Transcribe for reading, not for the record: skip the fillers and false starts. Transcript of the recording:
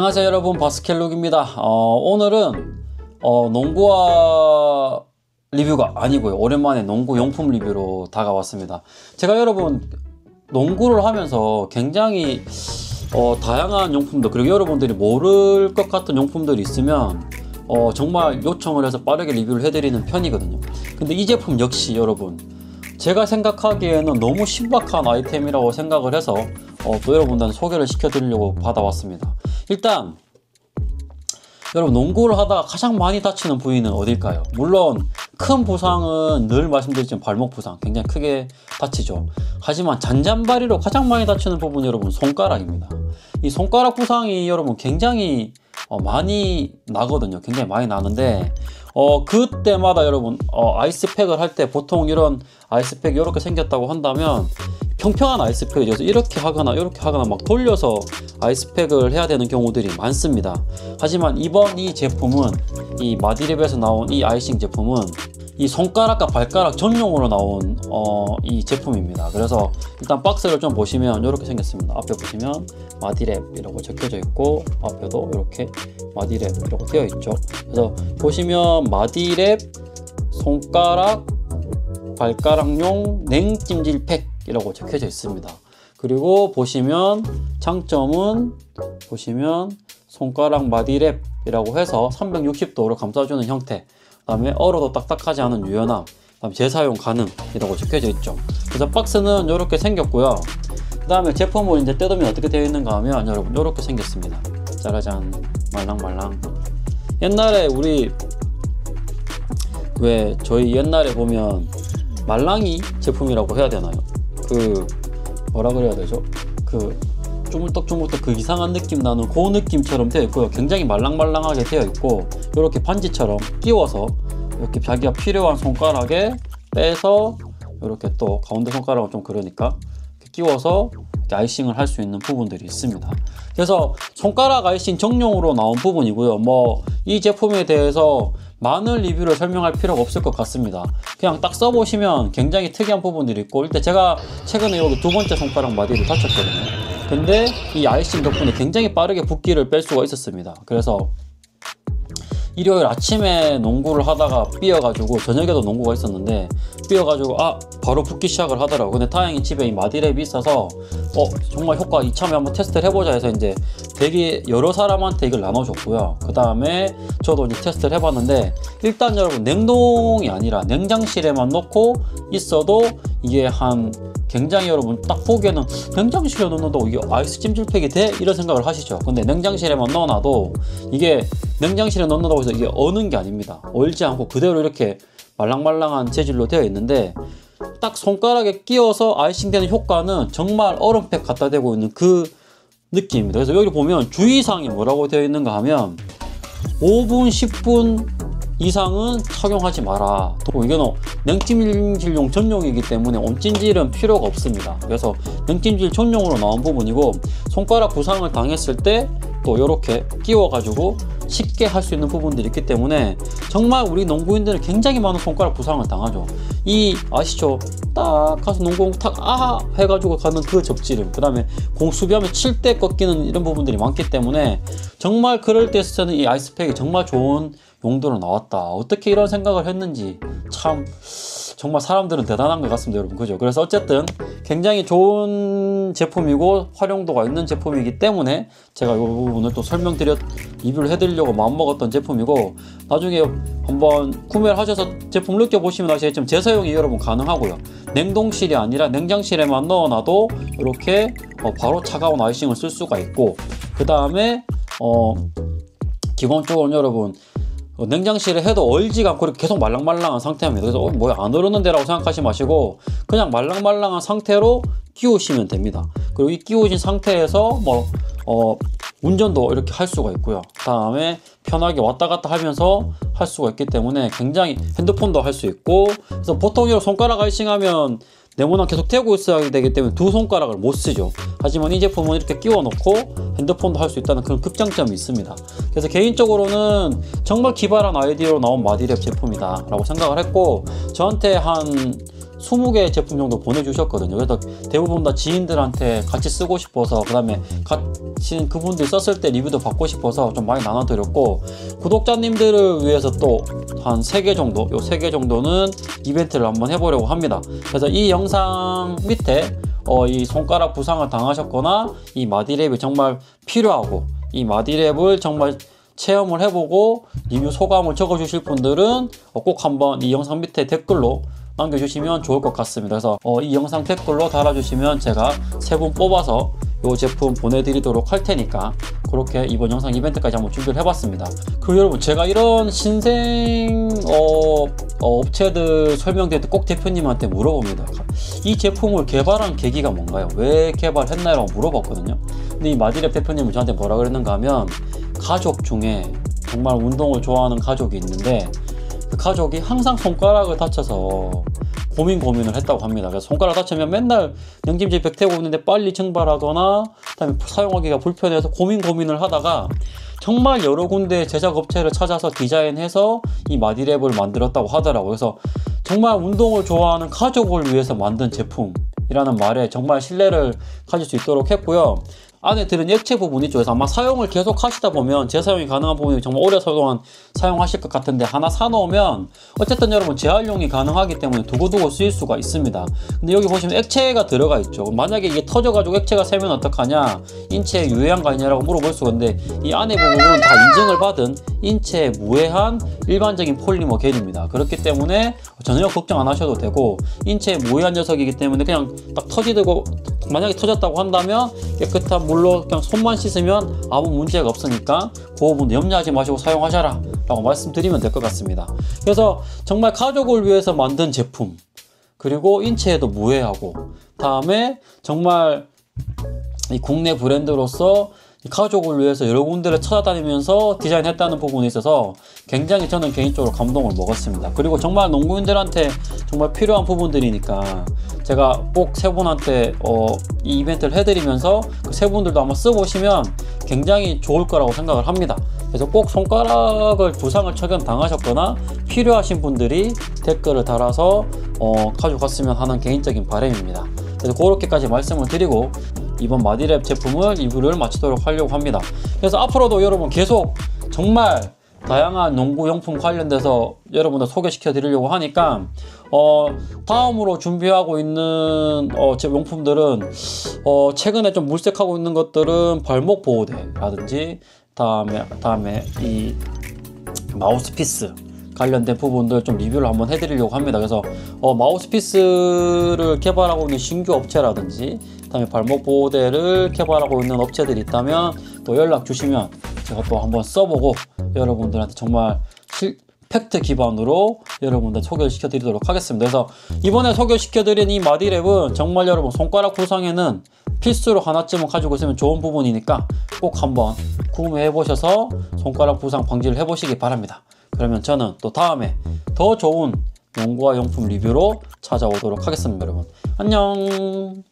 안녕하세요 여러분, 바스켈룩입니다. 오늘은 농구화 리뷰가 아니고요, 오랜만에 농구 용품 리뷰로 다가왔습니다. 제가 여러분 농구를 하면서 굉장히 다양한 용품들, 그리고 여러분들이 모를 것 같은 용품들이 있으면 정말 요청을 해서 빠르게 리뷰를 해드리는 편이거든요. 근데 이 제품 역시 여러분, 제가 생각하기에는 너무 신박한 아이템이라고 생각을 해서 또 여러분들한테 소개를 시켜드리려고 받아왔습니다. 일단 여러분, 농구를 하다가 가장 많이 다치는 부위는 어딜까요? 물론 큰 부상은 늘 말씀드렸지만 발목 부상 굉장히 크게 다치죠. 하지만 잔잔바리로 가장 많이 다치는 부분이 여러분 손가락입니다. 이 손가락 부상이 여러분 굉장히 많이 나거든요. 굉장히 많이 나는데 그때마다 여러분 아이스팩을 할 때 보통 이런 아이스팩이 이렇게 생겼다고 한다면 평평한 아이스팩이 돼서 이렇게 하거나 막 돌려서 아이스팩을 해야 되는 경우들이 많습니다. 하지만 이번 이 제품은, 이 마디랩에서 나온 이 아이싱 제품은 이 손가락과 발가락 전용으로 나온 이 제품입니다. 그래서 일단 박스를 좀 보시면 이렇게 생겼습니다. 앞에 보시면 마디랩이라고 적혀져 있고, 앞에도 이렇게 마디랩이라고 되어 있죠. 그래서 보시면 마디랩 손가락 발가락용 냉찜질 팩이라고 적혀져 있습니다. 그리고 보시면 장점은 보시면 손가락 마디랩이라고 해서 360도로 감싸주는 형태, 그 다음에 얼어도 딱딱하지 않은 유연함, 그 다음에 재사용 가능이라고 적혀져 있죠. 그래서 박스는 이렇게 생겼고요. 그 다음에 제품을 이제 뜯으면 어떻게 되어 있는가 하면 여러분 이렇게 생겼습니다. 짜라잔, 말랑말랑. 옛날에 우리 왜 저희 옛날에 보면 말랑이 제품이라고 해야 되나요? 그 뭐라 그래야 되죠? 그 쪼물떡쪼물떡 그 이상한 느낌 나는 그 느낌처럼 되어 있고요. 굉장히 말랑말랑하게 되어 있고, 이렇게 반지처럼 끼워서 이렇게 자기가 필요한 손가락에 빼서 이렇게 또 가운데 손가락은 좀 그러니까 끼워서 이렇게 아이싱을 할 수 있는 부분들이 있습니다. 그래서 손가락 아이싱 정용으로 나온 부분이고요. 이 제품에 대해서 많은 리뷰를 설명할 필요가 없을 것 같습니다. 그냥 딱 써보시면 굉장히 특이한 부분들이 있고, 일단 제가 최근에 여기 두 번째 손가락 마디를 다쳤거든요. 근데 이 아이싱 덕분에 굉장히 빠르게 붓기를 뺄 수가 있었습니다. 그래서 일요일 아침에 농구를 하다가 삐어가지고, 저녁에도 농구가 있었는데 삐어가지고 바로 붓기 시작을 하더라고요. 근데 다행히 집에 이 마디랩이 있어서 정말 효과 이참에 한번 테스트를 해보자 해서 이제 되게 여러 사람한테 이걸 나눠줬고요. 그 다음에 저도 이제 테스트를 해봤는데, 일단 여러분 냉동이 아니라 냉장실에만 넣고 있어도 이게 굉장히 여러분 딱 보기에는 냉장실에 넣는다고 이게 아이스 찜질팩이 돼? 이런 생각을 하시죠. 근데 냉장실에만 넣어놔도 이게 냉장실에 넣는다고 해서 이게 어는 게 아닙니다. 얼지 않고 그대로 이렇게 말랑말랑한 재질로 되어 있는데, 딱 손가락에 끼워서 아이싱 되는 효과는 정말 얼음팩 갖다 대고 있는 그 느낌입니다. 그래서 여기 보면 주의사항이 뭐라고 되어 있는가 하면 5분 10분 이상은 착용하지 마라. 또 이거는 냉찜질용 전용이기 때문에 온찜질은 필요가 없습니다. 그래서 냉찜질 전용으로 나온 부분이고, 손가락 부상을 당했을 때 또 이렇게 끼워 가지고 쉽게 할 수 있는 부분들이 있기 때문에 정말 우리 농구인들은 굉장히 많은 손가락 부상을 당하죠. 아시죠? 딱 가서 농구공 탁 해가지고 가는 그 접지름, 그 다음에 공 수비하면 칠 때 꺾이는 이런 부분들이 많기 때문에 정말 그럴 때 쓰는 이 아이스팩이 정말 좋은 용도로 나왔다. 어떻게 이런 생각을 했는지 참 정말 사람들은 대단한 것 같습니다, 여러분. 그죠? 그래서 어쨌든 굉장히 좋은 제품이고 활용도가 있는 제품이기 때문에 제가 이 부분을 또 리뷰를 해드리려고 마음먹었던 제품이고, 나중에 한번 구매를 하셔서 제품 느껴보시면 아시겠지만 재사용이 여러분 가능하고요. 냉동실이 아니라 냉장실에만 넣어놔도 이렇게 바로 차가운 아이싱을 쓸 수가 있고, 그 다음에 기본적으로 여러분 냉장실에 해도 얼지가 않고 이렇게 계속 말랑말랑한 상태입니다. 그래서 뭐야 안 얼었는데 라고 생각하지 마시고 그냥 말랑말랑한 상태로 끼우시면 됩니다. 그리고 이 끼우신 상태에서 운전도 이렇게 할 수가 있고요. 그 다음에 편하게 왔다 갔다 하면서 할 수가 있기 때문에 굉장히 핸드폰도 할 수 있고, 그래서 보통 이런 손가락 아이싱 하면 네모난 계속 대고 있어야 되기 때문에 두 손가락을 못 쓰죠. 하지만 이 제품은 이렇게 끼워 놓고 핸드폰도 할 수 있다는 그런 극장점이 있습니다. 그래서 개인적으로는 정말 기발한 아이디어로 나온 마디랩 제품이다 라고 생각을 했고, 저한테 한 20개 제품 정도 보내주셨거든요. 그래서 대부분 다 지인들한테 같이 쓰고 싶어서, 그 다음에 같이 그분들 썼을 때 리뷰도 받고 싶어서 좀 많이 나눠드렸고, 구독자님들을 위해서 또 한 3개 정도, 요 3개 정도는 이벤트를 한번 해보려고 합니다. 그래서 이 영상 밑에 이 손가락 부상을 당하셨거나 이 마디랩이 정말 필요하고 이 마디랩을 정말 체험을 해보고 리뷰 소감을 적어주실 분들은 꼭 한번 이 영상 밑에 댓글로 남겨주시면 좋을 것 같습니다. 그래서 이 영상 댓글로 달아주시면 제가 3분 뽑아서 이 제품 보내드리도록 할 테니까 그렇게 이번 영상 이벤트까지 한번 준비를 해봤습니다. 그리고 여러분, 제가 이런 신생 업체들 설명드릴 때 꼭 대표님한테 물어봅니다. 이 제품을 개발한 계기가 뭔가요? 왜 개발했나요? 라고 물어봤거든요. 근데 이 마디랩 대표님은 저한테 뭐라 그랬는가 하면, 가족 중에 정말 운동을 좋아하는 가족이 있는데 그 가족이 항상 손가락을 다쳐서 고민을 했다고 합니다. 그래서 손가락 다치면 맨날 영찜질 백 태우고 있는데 빨리 증발하거나 그다음에 사용하기가 불편해서 고민을 하다가 정말 여러 군데 제작 업체를 찾아서 디자인해서 이 마디랩을 만들었다고 하더라고요. 그래서 정말 운동을 좋아하는 가족을 위해서 만든 제품이라는 말에 정말 신뢰를 가질 수 있도록 했고요. 안에 들은 액체 부분 있죠. 그래서 아마 사용을 계속 하시다 보면 재사용이 가능한 부분이 정말 오랫동안 사용하실 것 같은데, 하나 사놓으면 어쨌든 여러분 재활용이 가능하기 때문에 두고두고 쓰일 수가 있습니다. 근데 여기 보시면 액체가 들어가 있죠. 만약에 이게 터져가지고 액체가 새면 어떡하냐, 인체에 유해한 거 아니냐라고 물어볼 수가 있는데, 이 안에 부분은 다 인증을 받은 인체에 무해한 일반적인 폴리머 겔입니다. 그렇기 때문에 전혀 걱정 안 하셔도 되고, 인체에 무해한 녀석이기 때문에 그냥 딱 터지고, 만약에 터졌다고 한다면 깨끗한 물로 그냥 손만 씻으면 아무 문제가 없으니까 그 부분 염려하지 마시고 사용하셔라 라고 말씀드리면 될 것 같습니다. 그래서 정말 가족을 위해서 만든 제품, 그리고 인체에도 무해하고, 다음에 정말 이 국내 브랜드로서 가족을 위해서 여러 군데를 찾아다니면서 디자인했다는 부분에 있어서 굉장히 저는 개인적으로 감동을 먹었습니다. 그리고 정말 농구인들한테 정말 필요한 부분들이니까 제가 꼭 3분한테 이 이벤트를 해드리면서 그 3분들도 한번 써보시면 굉장히 좋을 거라고 생각을 합니다. 그래서 꼭 손가락을 부상을 당하셨거나 필요하신 분들이 댓글을 달아서 가져갔으면 하는 개인적인 바람입니다. 그래서 그렇게까지 말씀을 드리고 이번 마디랩 제품을 리뷰를 마치도록 하려고 합니다. 그래서 앞으로도 여러분 계속 정말 다양한 농구용품 관련돼서 여러분들 소개시켜 드리려고 하니까 다음으로 준비하고 있는 제 용품들은 최근에 좀 물색하고 있는 것들은 발목 보호대라든지 다음에 이 마우스피스 관련된 부분들 좀 리뷰를 한번 해드리려고 합니다. 그래서 마우스피스를 개발하고 있는 신규 업체라든지 그다음에 발목 보호대를 개발하고 있는 업체들이 있다면 또 연락 주시면 제가 또 한번 써보고 여러분들한테 정말 팩트 기반으로 여러분들 소개를 시켜드리도록 하겠습니다. 그래서 이번에 소개시켜드린 이 마디랩은 정말 여러분 손가락 부상에는 필수로 하나쯤은 가지고 있으면 좋은 부분이니까 꼭 한번 구매해 보셔서 손가락 부상 방지를 해보시기 바랍니다. 그러면 저는 또 다음에 더 좋은 농구화 용품 리뷰로 찾아오도록 하겠습니다. 여러분 안녕.